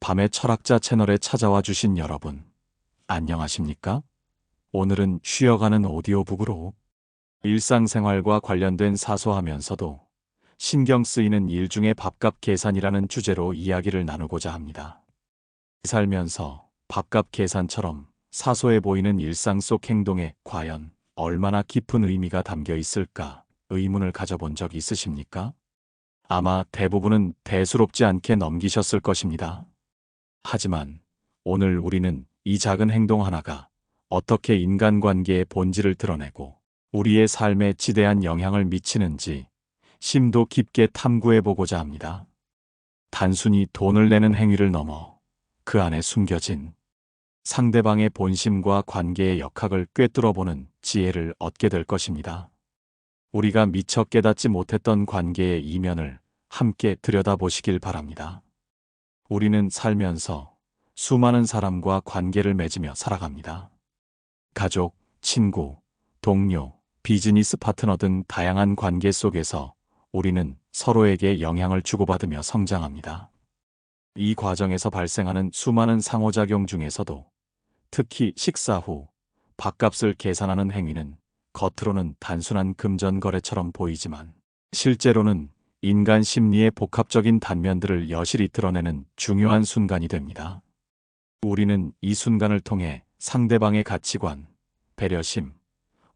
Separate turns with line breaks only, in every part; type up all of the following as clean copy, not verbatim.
밤의 철학자 채널에 찾아와 주신 여러분, 안녕하십니까? 오늘은 쉬어가는 오디오북으로 일상생활과 관련된 사소하면서도 신경 쓰이는 일 중에 밥값 계산이라는 주제로 이야기를 나누고자 합니다. 살면서 밥값 계산처럼 사소해 보이는 일상 속 행동에 과연 얼마나 깊은 의미가 담겨 있을까 의문을 가져본 적 있으십니까? 아마 대부분은 대수롭지 않게 넘기셨을 것입니다. 하지만 오늘 우리는 이 작은 행동 하나가 어떻게 인간관계의 본질을 드러내고 우리의 삶에 지대한 영향을 미치는지 심도 깊게 탐구해 보고자 합니다. 단순히 돈을 내는 행위를 넘어 그 안에 숨겨진 상대방의 본심과 관계의 역학을 꿰뚫어 보는 지혜를 얻게 될 것입니다. 우리가 미처 깨닫지 못했던 관계의 이면을 함께 들여다보시길 바랍니다. 우리는 살면서 수많은 사람과 관계를 맺으며 살아갑니다. 가족, 친구, 동료, 비즈니스 파트너 등 다양한 관계 속에서 우리는 서로에게 영향을 주고받으며 성장합니다. 이 과정에서 발생하는 수많은 상호작용 중에서도 특히 식사 후 밥값을 계산하는 행위는 겉으로는 단순한 금전거래처럼 보이지만 실제로는 인간 심리의 복합적인 단면들을 여실히 드러내는 중요한 순간이 됩니다. 우리는 이 순간을 통해 상대방의 가치관, 배려심,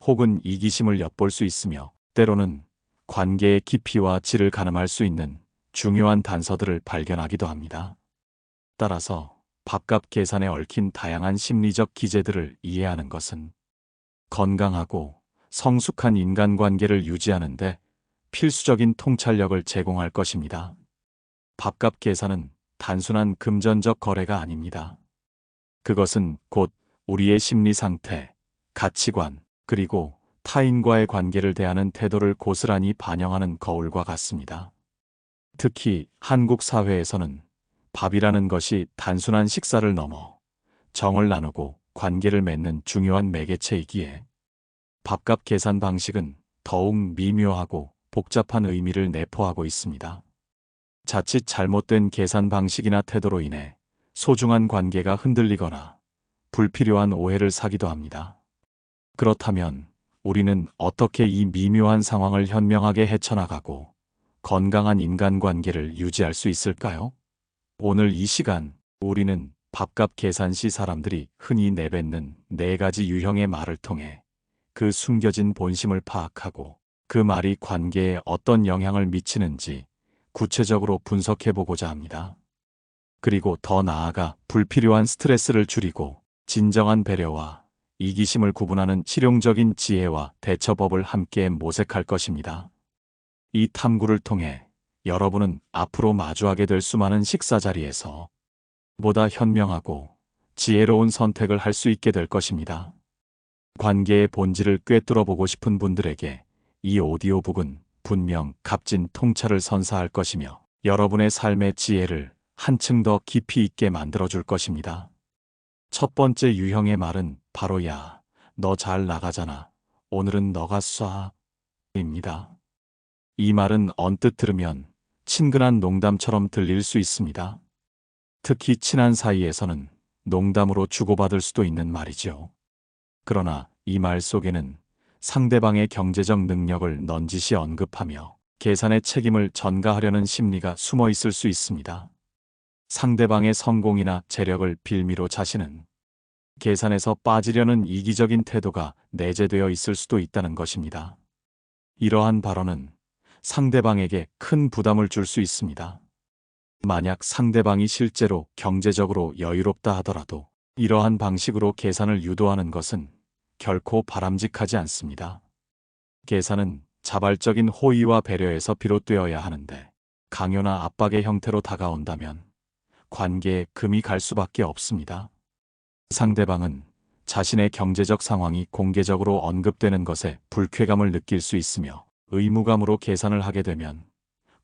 혹은 이기심을 엿볼 수 있으며 때로는 관계의 깊이와 질을 가늠할 수 있는 중요한 단서들을 발견하기도 합니다. 따라서 밥값 계산에 얽힌 다양한 심리적 기제들을 이해하는 것은 건강하고 성숙한 인간관계를 유지하는 데 필수적인 통찰력을 제공할 것입니다. 밥값 계산은 단순한 금전적 거래가 아닙니다. 그것은 곧 우리의 심리 상태, 가치관, 그리고 타인과의 관계를 대하는 태도를 고스란히 반영하는 거울과 같습니다. 특히 한국 사회에서는 밥이라는 것이 단순한 식사를 넘어 정을 나누고 관계를 맺는 중요한 매개체이기에 밥값 계산 방식은 더욱 미묘하고 복잡한 의미를 내포하고 있습니다. 자칫 잘못된 계산 방식이나 태도로 인해 소중한 관계가 흔들리거나 불필요한 오해를 사기도 합니다. 그렇다면 우리는 어떻게 이 미묘한 상황을 현명하게 헤쳐나가고 건강한 인간관계를 유지할 수 있을까요? 오늘 이 시간 우리는 밥값 계산 시 사람들이 흔히 내뱉는 4가지 유형의 말을 통해 그 숨겨진 본심을 파악하고 그 말이 관계에 어떤 영향을 미치는지 구체적으로 분석해 보고자 합니다. 그리고 더 나아가 불필요한 스트레스를 줄이고 진정한 배려와 이기심을 구분하는 실용적인 지혜와 대처법을 함께 모색할 것입니다. 이 탐구를 통해 여러분은 앞으로 마주하게 될 수많은 식사 자리에서 보다 현명하고 지혜로운 선택을 할 수 있게 될 것입니다. 관계의 본질을 꿰뚫어 보고 싶은 분들에게 이 오디오북은 분명 값진 통찰을 선사할 것이며 여러분의 삶의 지혜를 한층 더 깊이 있게 만들어줄 것입니다. 첫 번째 유형의 말은 바로 야, 너 잘 나가잖아. 오늘은 너가 쏴. 입니다. 이 말은 언뜻 들으면 친근한 농담처럼 들릴 수 있습니다. 특히 친한 사이에서는 농담으로 주고받을 수도 있는 말이죠. 그러나 이 말 속에는 상대방의 경제적 능력을 넌지시 언급하며 계산의 책임을 전가하려는 심리가 숨어 있을 수 있습니다. 상대방의 성공이나 재력을 빌미로 자신은 계산에서 빠지려는 이기적인 태도가 내재되어 있을 수도 있다는 것입니다. 이러한 발언은 상대방에게 큰 부담을 줄 수 있습니다. 만약 상대방이 실제로 경제적으로 여유롭다 하더라도 이러한 방식으로 계산을 유도하는 것은 결코 바람직하지 않습니다. 계산은 자발적인 호의와 배려에서 비롯되어야 하는데 강요나 압박의 형태로 다가온다면 관계에 금이 갈 수밖에 없습니다. 상대방은 자신의 경제적 상황이 공개적으로 언급되는 것에 불쾌감을 느낄 수 있으며 의무감으로 계산을 하게 되면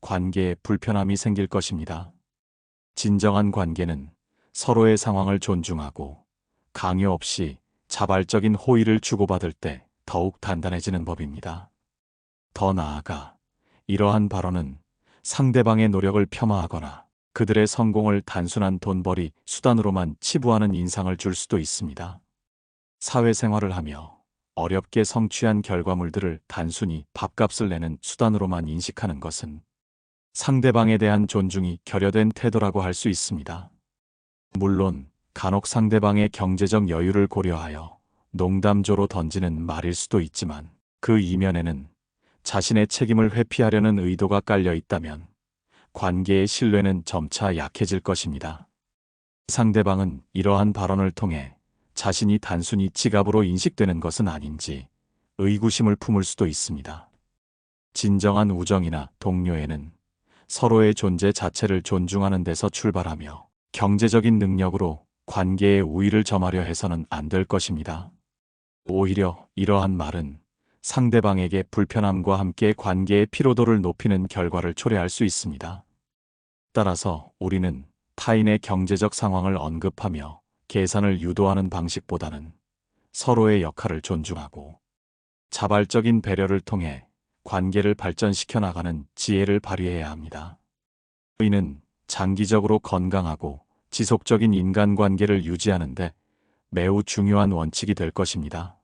관계에 불편함이 생길 것입니다. 진정한 관계는 서로의 상황을 존중하고 강요 없이 자발적인 호의를 주고받을 때 더욱 단단해지는 법입니다. 더 나아가 이러한 발언은 상대방의 노력을 폄하하거나 그들의 성공을 단순한 돈벌이 수단으로만 치부하는 인상을 줄 수도 있습니다. 사회생활을 하며 어렵게 성취한 결과물들을 단순히 밥값을 내는 수단으로만 인식하는 것은 상대방에 대한 존중이 결여된 태도라고 할 수 있습니다. 물론 간혹 상대방의 경제적 여유를 고려하여 농담조로 던지는 말일 수도 있지만 그 이면에는 자신의 책임을 회피하려는 의도가 깔려 있다면 관계의 신뢰는 점차 약해질 것입니다. 상대방은 이러한 발언을 통해 자신이 단순히 지갑으로 인식되는 것은 아닌지 의구심을 품을 수도 있습니다. 진정한 우정이나 동료애는 서로의 존재 자체를 존중하는 데서 출발하며 경제적인 능력으로 관계의 우위를 점하려 해서는 안 될 것입니다. 오히려 이러한 말은 상대방에게 불편함과 함께 관계의 피로도를 높이는 결과를 초래할 수 있습니다. 따라서 우리는 타인의 경제적 상황을 언급하며 계산을 유도하는 방식보다는 서로의 역할을 존중하고 자발적인 배려를 통해 관계를 발전시켜 나가는 지혜를 발휘해야 합니다. 이는 장기적으로 건강하고 지속적인 인간관계를 유지하는 데 매우 중요한 원칙이 될 것입니다.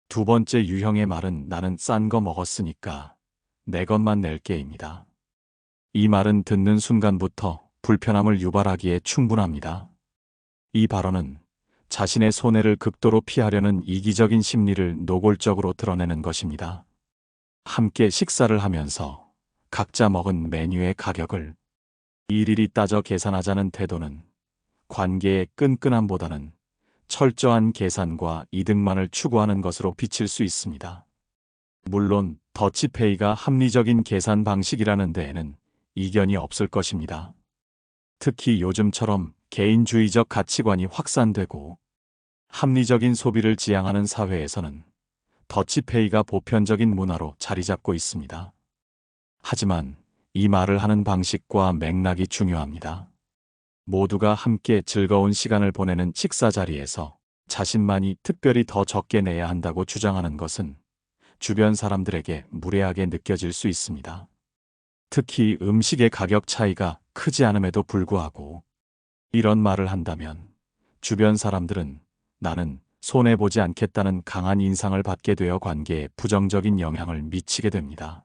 두 번째 유형의 말은 나는 싼 거 먹었으니까 내 것만 낼게입니다. 이 말은 듣는 순간부터 불편함을 유발하기에 충분합니다. 이 발언은 자신의 손해를 극도로 피하려는 이기적인 심리를 노골적으로 드러내는 것입니다. 함께 식사를 하면서 각자 먹은 메뉴의 가격을 일일이 따져 계산하자는 태도는 관계의 끈끈함보다는 철저한 계산과 이득만을 추구하는 것으로 비칠 수 있습니다. 물론 더치페이가 합리적인 계산 방식이라는 데에는 이견이 없을 것입니다. 특히 요즘처럼 개인주의적 가치관이 확산되고 합리적인 소비를 지향하는 사회에서는 더치페이가 보편적인 문화로 자리 잡고 있습니다. 하지만 이 말을 하는 방식과 맥락이 중요합니다. 모두가 함께 즐거운 시간을 보내는 식사 자리에서 자신만이 특별히 더 적게 내야 한다고 주장하는 것은 주변 사람들에게 무례하게 느껴질 수 있습니다. 특히 음식의 가격 차이가 크지 않음에도 불구하고 이런 말을 한다면 주변 사람들은 나는 손해보지 않겠다는 강한 인상을 받게 되어 관계에 부정적인 영향을 미치게 됩니다.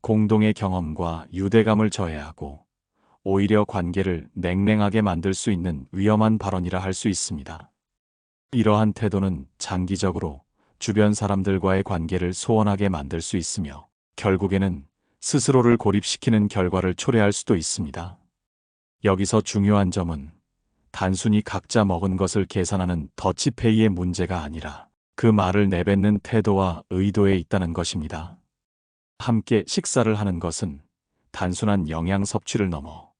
공동의 경험과 유대감을 저해하고 오히려 관계를 냉랭하게 만들 수 있는 위험한 발언이라 할 수 있습니다. 이러한 태도는 장기적으로 주변 사람들과의 관계를 소원하게 만들 수 있으며 결국에는 스스로를 고립시키는 결과를 초래할 수도 있습니다. 여기서 중요한 점은 단순히 각자 먹은 것을 계산하는 더치페이의 문제가 아니라 그 말을 내뱉는 태도와 의도에 있다는 것입니다. 함께 식사를 하는 것은 단순한 영양 섭취를 넘어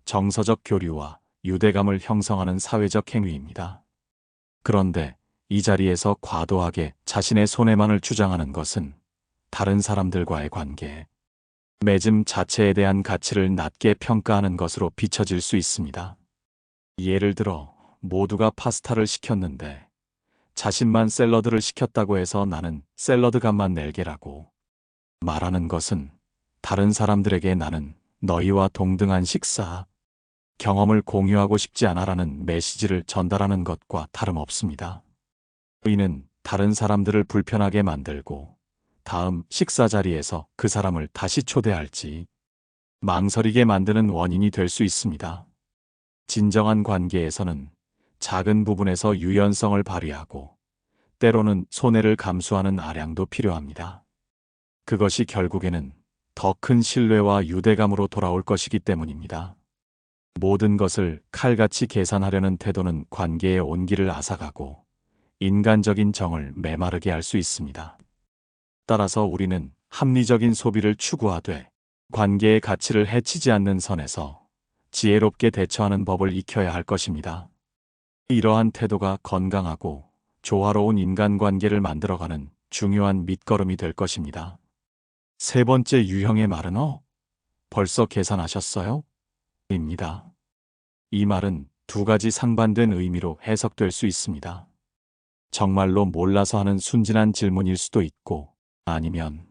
정서적 교류와 유대감을 형성하는 사회적 행위입니다. 그런데 이 자리에서 과도하게 자신의 손해만을 주장하는 것은 다른 사람들과의 관계, 맺음 자체에 대한 가치를 낮게 평가하는 것으로 비춰질 수 있습니다. 예를 들어 모두가 파스타를 시켰는데 자신만 샐러드를 시켰다고 해서 나는 샐러드 값만 낼게라고 말하는 것은 다른 사람들에게 나는 너희와 동등한 식사, 경험을 공유하고 싶지 않아라는 메시지를 전달하는 것과 다름없습니다. 이는 다른 사람들을 불편하게 만들고 다음 식사 자리에서 그 사람을 다시 초대할지 망설이게 만드는 원인이 될 수 있습니다. 진정한 관계에서는 작은 부분에서 유연성을 발휘하고 때로는 손해를 감수하는 아량도 필요합니다. 그것이 결국에는 더 큰 신뢰와 유대감으로 돌아올 것이기 때문입니다. 모든 것을 칼같이 계산하려는 태도는 관계의 온기를 앗아가고 인간적인 정을 메마르게 할 수 있습니다. 따라서 우리는 합리적인 소비를 추구하되 관계의 가치를 해치지 않는 선에서 지혜롭게 대처하는 법을 익혀야 할 것입니다. 이러한 태도가 건강하고 조화로운 인간관계를 만들어가는 중요한 밑거름이 될 것입니다. 세 번째 유형의 말은 벌써 계산하셨어요? 입니다. 이 말은 두 가지 상반된 의미로 해석될 수 있습니다. 정말로 몰라서 하는 순진한 질문일 수도 있고 아니면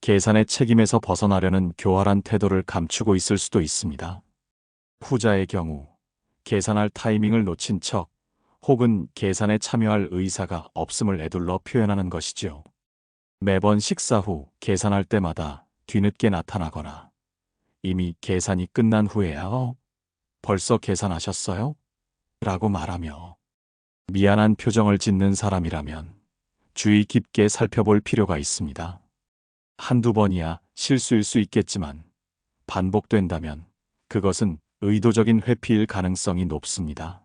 계산의 책임에서 벗어나려는 교활한 태도를 감추고 있을 수도 있습니다. 후자의 경우 계산할 타이밍을 놓친 척 혹은 계산에 참여할 의사가 없음을 에둘러 표현하는 것이지요. 매번 식사 후 계산할 때마다 뒤늦게 나타나거나 이미 계산이 끝난 후에야 벌써 계산하셨어요? 라고 말하며 미안한 표정을 짓는 사람이라면 주의 깊게 살펴볼 필요가 있습니다. 한두 번이야 실수일 수 있겠지만 반복된다면 그것은 의도적인 회피일 가능성이 높습니다.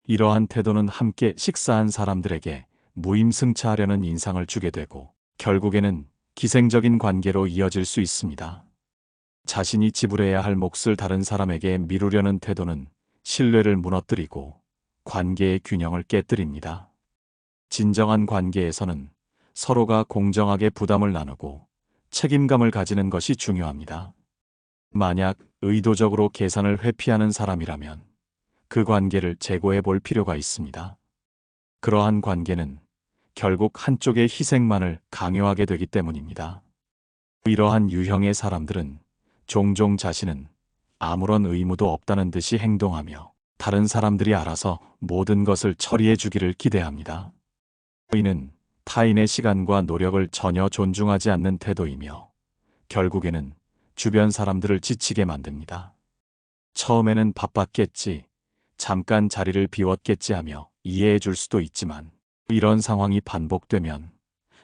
이러한 태도는 함께 식사한 사람들에게 무임승차하려는 인상을 주게 되고 결국에는 기생적인 관계로 이어질 수 있습니다. 자신이 지불해야 할 몫을 다른 사람에게 미루려는 태도는 신뢰를 무너뜨리고 관계의 균형을 깨뜨립니다. 진정한 관계에서는 서로가 공정하게 부담을 나누고 책임감을 가지는 것이 중요합니다. 만약 의도적으로 계산을 회피하는 사람이라면 그 관계를 재고해 볼 필요가 있습니다. 그러한 관계는 결국 한쪽의 희생만을 강요하게 되기 때문입니다. 이러한 유형의 사람들은 종종 자신은 아무런 의무도 없다는 듯이 행동하며 다른 사람들이 알아서 모든 것을 처리해 주기를 기대합니다. 이는 타인의 시간과 노력을 전혀 존중하지 않는 태도이며 결국에는 주변 사람들을 지치게 만듭니다. 처음에는 바빴겠지, 잠깐 자리를 비웠겠지 하며 이해해 줄 수도 있지만 이런 상황이 반복되면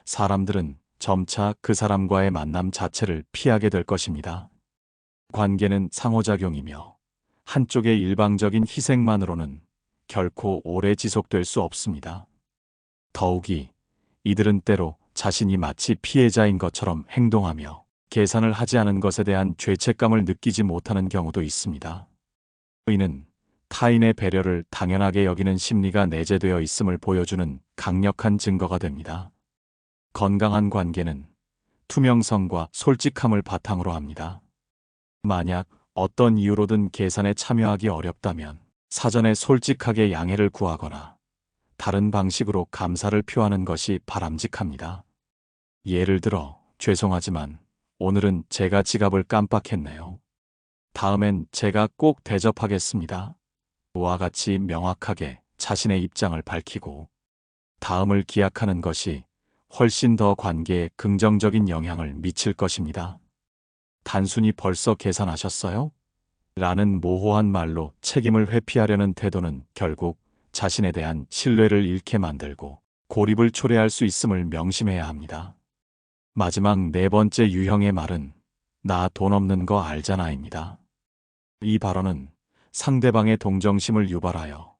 사람들은 점차 그 사람과의 만남 자체를 피하게 될 것입니다. 관계는 상호작용이며 한쪽의 일방적인 희생만으로는 결코 오래 지속될 수 없습니다. 더욱이 이들은 때로 자신이 마치 피해자인 것처럼 행동하며 계산을 하지 않은 것에 대한 죄책감을 느끼지 못하는 경우도 있습니다. 이는 타인의 배려를 당연하게 여기는 심리가 내재되어 있음을 보여주는 강력한 증거가 됩니다. 건강한 관계는 투명성과 솔직함을 바탕으로 합니다. 만약 어떤 이유로든 계산에 참여하기 어렵다면 사전에 솔직하게 양해를 구하거나 다른 방식으로 감사를 표하는 것이 바람직합니다. 예를 들어, 죄송하지만 오늘은 제가 지갑을 깜빡했네요. 다음엔 제가 꼭 대접하겠습니다. 와 같이 명확하게 자신의 입장을 밝히고 다음을 기약하는 것이 훨씬 더 관계에 긍정적인 영향을 미칠 것입니다. 단순히 벌써 계산하셨어요? 라는 모호한 말로 책임을 회피하려는 태도는 결국 자신에 대한 신뢰를 잃게 만들고 고립을 초래할 수 있음을 명심해야 합니다. 마지막 네 번째 유형의 말은 나 돈 없는 거 알잖아입니다. 이 발언은 상대방의 동정심을 유발하여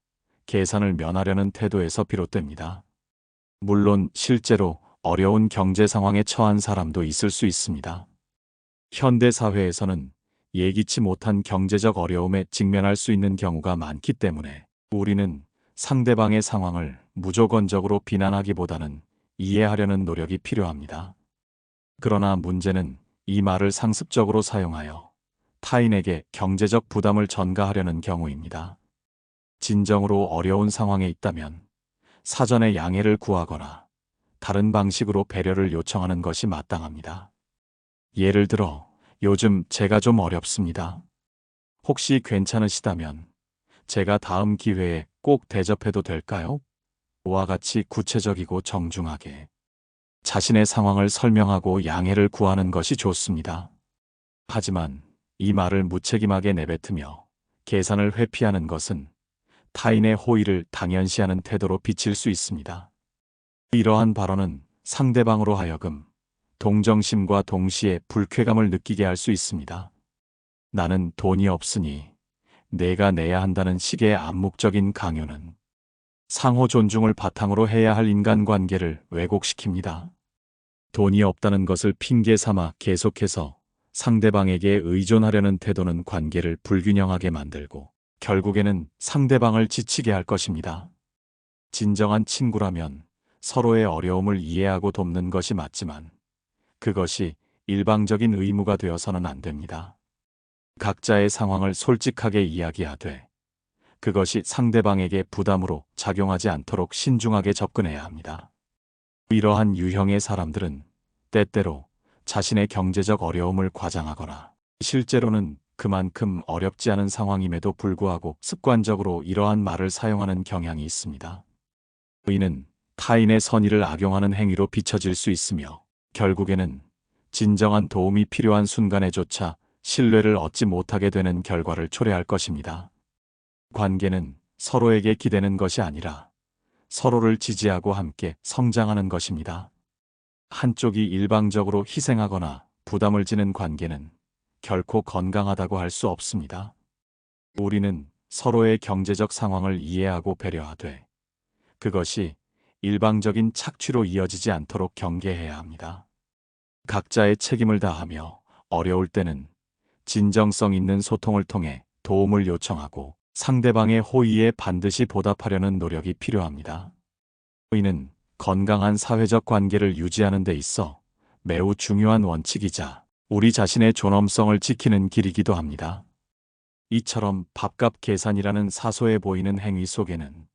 계산을 면하려는 태도에서 비롯됩니다. 물론 실제로 어려운 경제 상황에 처한 사람도 있을 수 있습니다. 현대 사회에서는 예기치 못한 경제적 어려움에 직면할 수 있는 경우가 많기 때문에 우리는 상대방의 상황을 무조건적으로 비난하기보다는 이해하려는 노력이 필요합니다. 그러나 문제는 이 말을 상습적으로 사용하여 타인에게 경제적 부담을 전가하려는 경우입니다. 진정으로 어려운 상황에 있다면 사전에 양해를 구하거나 다른 방식으로 배려를 요청하는 것이 마땅합니다. 예를 들어, 요즘 제가 좀 어렵습니다. 혹시 괜찮으시다면 제가 다음 기회에 꼭 대접해도 될까요? 와 같이 구체적이고 정중하게 자신의 상황을 설명하고 양해를 구하는 것이 좋습니다. 하지만 이 말을 무책임하게 내뱉으며 계산을 회피하는 것은 타인의 호의를 당연시하는 태도로 비칠 수 있습니다. 이러한 발언은 상대방으로 하여금 동정심과 동시에 불쾌감을 느끼게 할 수 있습니다. 나는 돈이 없으니 내가 내야 한다는 식의 암묵적인 강요는 상호 존중을 바탕으로 해야 할 인간관계를 왜곡시킵니다. 돈이 없다는 것을 핑계 삼아 계속해서 상대방에게 의존하려는 태도는 관계를 불균형하게 만들고 결국에는 상대방을 지치게 할 것입니다. 진정한 친구라면 서로의 어려움을 이해하고 돕는 것이 맞지만 그것이 일방적인 의무가 되어서는 안 됩니다. 각자의 상황을 솔직하게 이야기하되 그것이 상대방에게 부담으로 작용하지 않도록 신중하게 접근해야 합니다. 이러한 유형의 사람들은 때때로 자신의 경제적 어려움을 과장하거나 실제로는 그만큼 어렵지 않은 상황임에도 불구하고 습관적으로 이러한 말을 사용하는 경향이 있습니다. 이는 타인의 선의를 악용하는 행위로 비춰질 수 있으며 결국에는 진정한 도움이 필요한 순간에조차 신뢰를 얻지 못하게 되는 결과를 초래할 것입니다. 관계는 서로에게 기대는 것이 아니라 서로를 지지하고 함께 성장하는 것입니다. 한쪽이 일방적으로 희생하거나 부담을 지는 관계는 결코 건강하다고 할 수 없습니다. 우리는 서로의 경제적 상황을 이해하고 배려하되 그것이 일방적인 착취로 이어지지 않도록 경계해야 합니다. 각자의 책임을 다하며 어려울 때는 진정성 있는 소통을 통해 도움을 요청하고 상대방의 호의에 반드시 보답하려는 노력이 필요합니다. 이는 건강한 사회적 관계를 유지하는 데 있어 매우 중요한 원칙이자 우리 자신의 존엄성을 지키는 길이기도 합니다. 이처럼 밥값 계산이라는 사소해 보이는 행위 속에는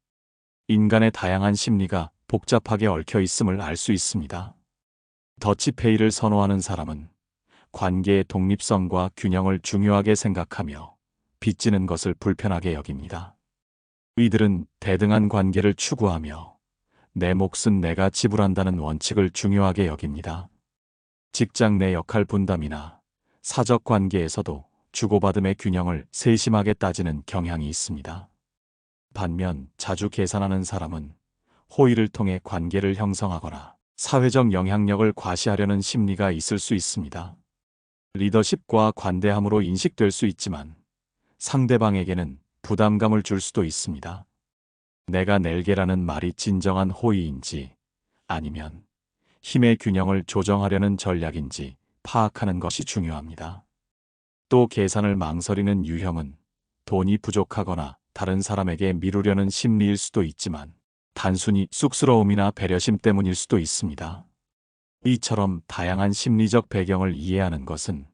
인간의 다양한 심리가 복잡하게 얽혀 있음을 알 수 있습니다. 더치페이를 선호하는 사람은 관계의 독립성과 균형을 중요하게 생각하며 빚지는 것을 불편하게 여깁니다. 이들은 대등한 관계를 추구하며 내 몫은 내가 지불한다는 원칙을 중요하게 여깁니다. 직장 내 역할 분담이나 사적 관계에서도 주고받음의 균형을 세심하게 따지는 경향이 있습니다. 반면 자주 계산하는 사람은 호의를 통해 관계를 형성하거나 사회적 영향력을 과시하려는 심리가 있을 수 있습니다. 리더십과 관대함으로 인식될 수 있지만 상대방에게는 부담감을 줄 수도 있습니다. 내가 낼게라는 말이 진정한 호의인지 아니면 힘의 균형을 조정하려는 전략인지 파악하는 것이 중요합니다. 또 계산을 망설이는 유형은 돈이 부족하거나 다른 사람에게 미루려는 심리일 수도 있지만 단순히 쑥스러움이나 배려심 때문일 수도 있습니다. 이처럼 다양한 심리적 배경을 이해하는 것은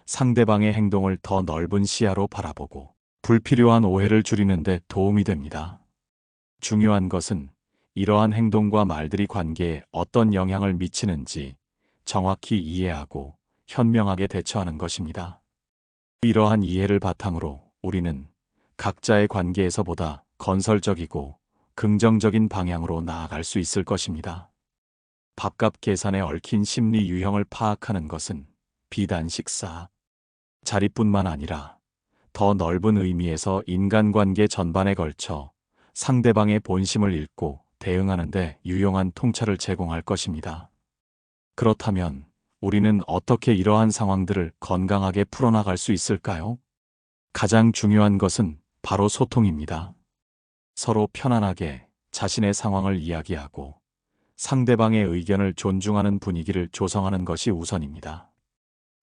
상대방의 행동을 더 넓은 시야로 바라보고 불필요한 오해를 줄이는 데 도움이 됩니다. 중요한 것은 이러한 행동과 말들이 관계에 어떤 영향을 미치는지 정확히 이해하고 현명하게 대처하는 것입니다. 이러한 이해를 바탕으로 우리는 각자의 관계에서 보다 건설적이고 긍정적인 방향으로 나아갈 수 있을 것입니다. 밥값 계산에 얽힌 심리 유형을 파악하는 것은 비단 식사, 자리뿐만 아니라 더 넓은 의미에서 인간관계 전반에 걸쳐 상대방의 본심을 읽고 대응하는 데 유용한 통찰을 제공할 것입니다. 그렇다면 우리는 어떻게 이러한 상황들을 건강하게 풀어나갈 수 있을까요? 가장 중요한 것은 바로 소통입니다. 서로 편안하게 자신의 상황을 이야기하고 상대방의 의견을 존중하는 분위기를 조성하는 것이 우선입니다.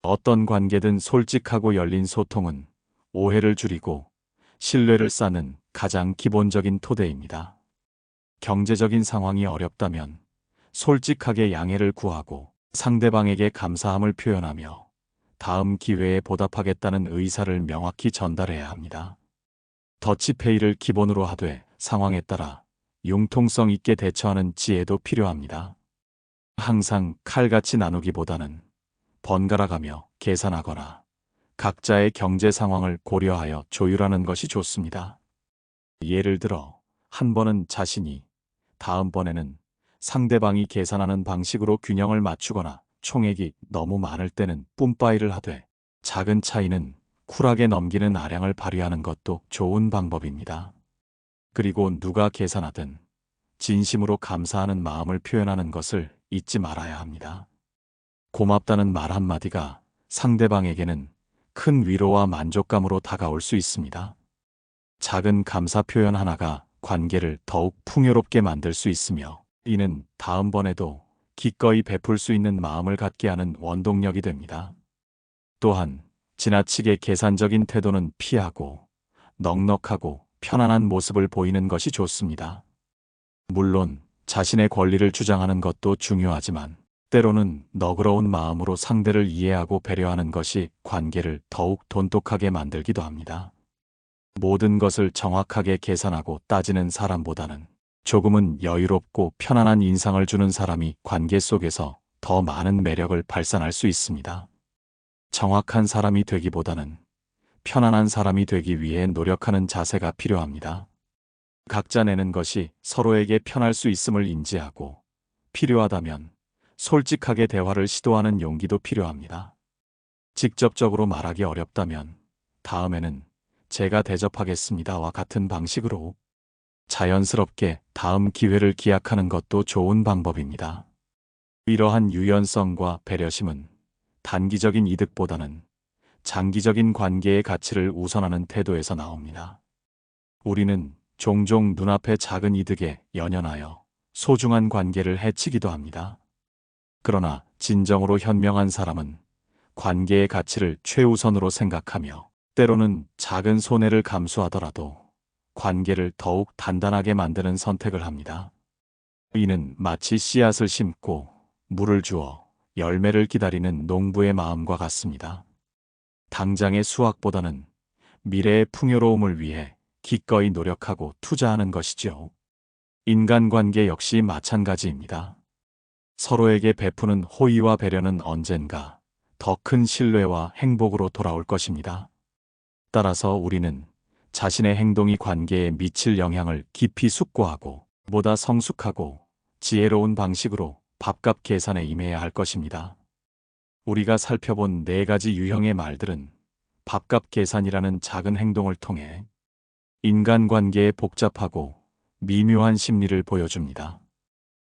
어떤 관계든 솔직하고 열린 소통은 오해를 줄이고 신뢰를 쌓는 가장 기본적인 토대입니다. 경제적인 상황이 어렵다면 솔직하게 양해를 구하고 상대방에게 감사함을 표현하며 다음 기회에 보답하겠다는 의사를 명확히 전달해야 합니다. 더치페이를 기본으로 하되 상황에 따라 융통성 있게 대처하는 지혜도 필요합니다. 항상 칼같이 나누기보다는 번갈아가며 계산하거나 각자의 경제 상황을 고려하여 조율하는 것이 좋습니다. 예를 들어 한 번은 자신이, 다음번에는 상대방이 계산하는 방식으로 균형을 맞추거나 총액이 너무 많을 때는 뿜빠이를 하되 작은 차이는 쿨하게 넘기는 아량을 발휘하는 것도 좋은 방법입니다. 그리고 누가 계산하든 진심으로 감사하는 마음을 표현하는 것을 잊지 말아야 합니다. 고맙다는 말 한마디가 상대방에게는 큰 위로와 만족감으로 다가올 수 있습니다. 작은 감사 표현 하나가 관계를 더욱 풍요롭게 만들 수 있으며 이는 다음번에도 기꺼이 베풀 수 있는 마음을 갖게 하는 원동력이 됩니다. 또한 지나치게 계산적인 태도는 피하고 넉넉하고 편안한 모습을 보이는 것이 좋습니다. 물론 자신의 권리를 주장하는 것도 중요하지만 때로는 너그러운 마음으로 상대를 이해하고 배려하는 것이 관계를 더욱 돈독하게 만들기도 합니다. 모든 것을 정확하게 계산하고 따지는 사람보다는 조금은 여유롭고 편안한 인상을 주는 사람이 관계 속에서 더 많은 매력을 발산할 수 있습니다. 정확한 사람이 되기보다는 편안한 사람이 되기 위해 노력하는 자세가 필요합니다. 각자 내는 것이 서로에게 편할 수 있음을 인지하고 필요하다면 솔직하게 대화를 시도하는 용기도 필요합니다. 직접적으로 말하기 어렵다면 다음에는 제가 대접하겠습니다와 같은 방식으로 자연스럽게 다음 기회를 기약하는 것도 좋은 방법입니다. 이러한 유연성과 배려심은 단기적인 이득보다는 장기적인 관계의 가치를 우선하는 태도에서 나옵니다. 우리는 종종 눈앞의 작은 이득에 연연하여 소중한 관계를 해치기도 합니다. 그러나 진정으로 현명한 사람은 관계의 가치를 최우선으로 생각하며 때로는 작은 손해를 감수하더라도 관계를 더욱 단단하게 만드는 선택을 합니다. 이는 마치 씨앗을 심고 물을 주어 열매를 기다리는 농부의 마음과 같습니다. 당장의 수확보다는 미래의 풍요로움을 위해 기꺼이 노력하고 투자하는 것이죠. 인간관계 역시 마찬가지입니다. 서로에게 베푸는 호의와 배려는 언젠가 더 큰 신뢰와 행복으로 돌아올 것입니다. 따라서 우리는 자신의 행동이 관계에 미칠 영향을 깊이 숙고하고 보다 성숙하고 지혜로운 방식으로 밥값 계산에 임해야 할 것입니다. 우리가 살펴본 4가지 유형의 말들은 밥값 계산이라는 작은 행동을 통해 인간관계의 복잡하고 미묘한 심리를 보여줍니다.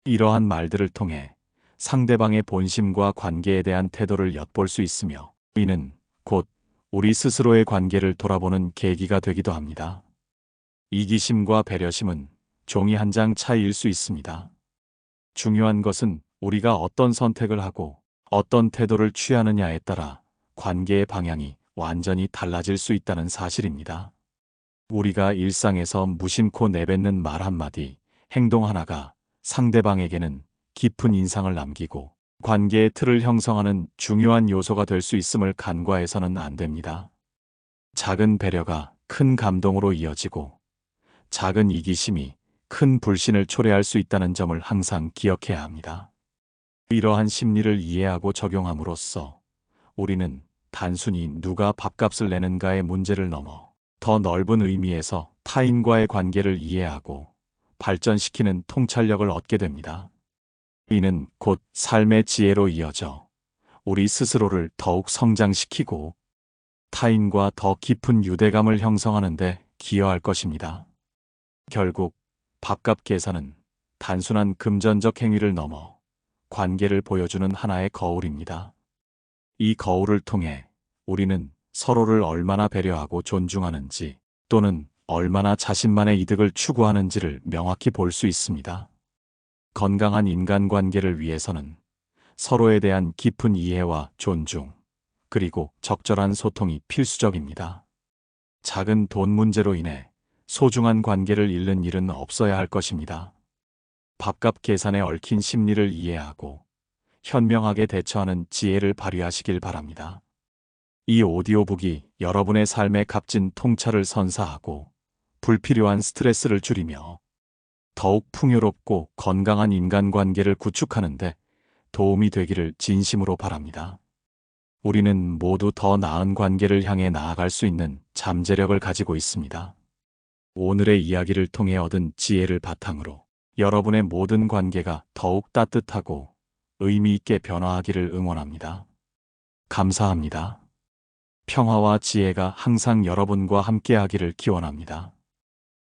이러한 말들을 통해 상대방의 본심과 관계에 대한 태도를 엿볼 수 있으며 이는 곧 우리 스스로의 관계를 돌아보는 계기가 되기도 합니다. 이기심과 배려심은 종이 한 장 차이일 수 있습니다. 중요한 것은 우리가 어떤 선택을 하고 어떤 태도를 취하느냐에 따라 관계의 방향이 완전히 달라질 수 있다는 사실입니다. 우리가 일상에서 무심코 내뱉는 말 한마디, 행동 하나가 상대방에게는 깊은 인상을 남기고 관계의 틀을 형성하는 중요한 요소가 될 수 있음을 간과해서는 안 됩니다. 작은 배려가 큰 감동으로 이어지고 작은 이기심이 큰 불신을 초래할 수 있다는 점을 항상 기억해야 합니다. 이러한 심리를 이해하고 적용함으로써 우리는 단순히 누가 밥값을 내는가의 문제를 넘어 더 넓은 의미에서 타인과의 관계를 이해하고 발전시키는 통찰력을 얻게 됩니다. 이는 곧 삶의 지혜로 이어져 우리 스스로를 더욱 성장시키고 타인과 더 깊은 유대감을 형성하는 데 기여할 것입니다. 결국 밥값 계산은 단순한 금전적 행위를 넘어 관계를 보여주는 하나의 거울입니다. 이 거울을 통해 우리는 서로를 얼마나 배려하고 존중하는지 또는 얼마나 자신만의 이득을 추구하는지를 명확히 볼 수 있습니다. 건강한 인간관계를 위해서는 서로에 대한 깊은 이해와 존중, 그리고 적절한 소통이 필수적입니다. 작은 돈 문제로 인해 소중한 관계를 잃는 일은 없어야 할 것입니다. 밥값 계산에 얽힌 심리를 이해하고 현명하게 대처하는 지혜를 발휘하시길 바랍니다. 이 오디오북이 여러분의 삶의 값진 통찰을 선사하고 불필요한 스트레스를 줄이며 더욱 풍요롭고 건강한 인간관계를 구축하는 데 도움이 되기를 진심으로 바랍니다. 우리는 모두 더 나은 관계를 향해 나아갈 수 있는 잠재력을 가지고 있습니다. 오늘의 이야기를 통해 얻은 지혜를 바탕으로 여러분의 모든 관계가 더욱 따뜻하고 의미 있게 변화하기를 응원합니다. 감사합니다. 평화와 지혜가 항상 여러분과 함께하기를 기원합니다.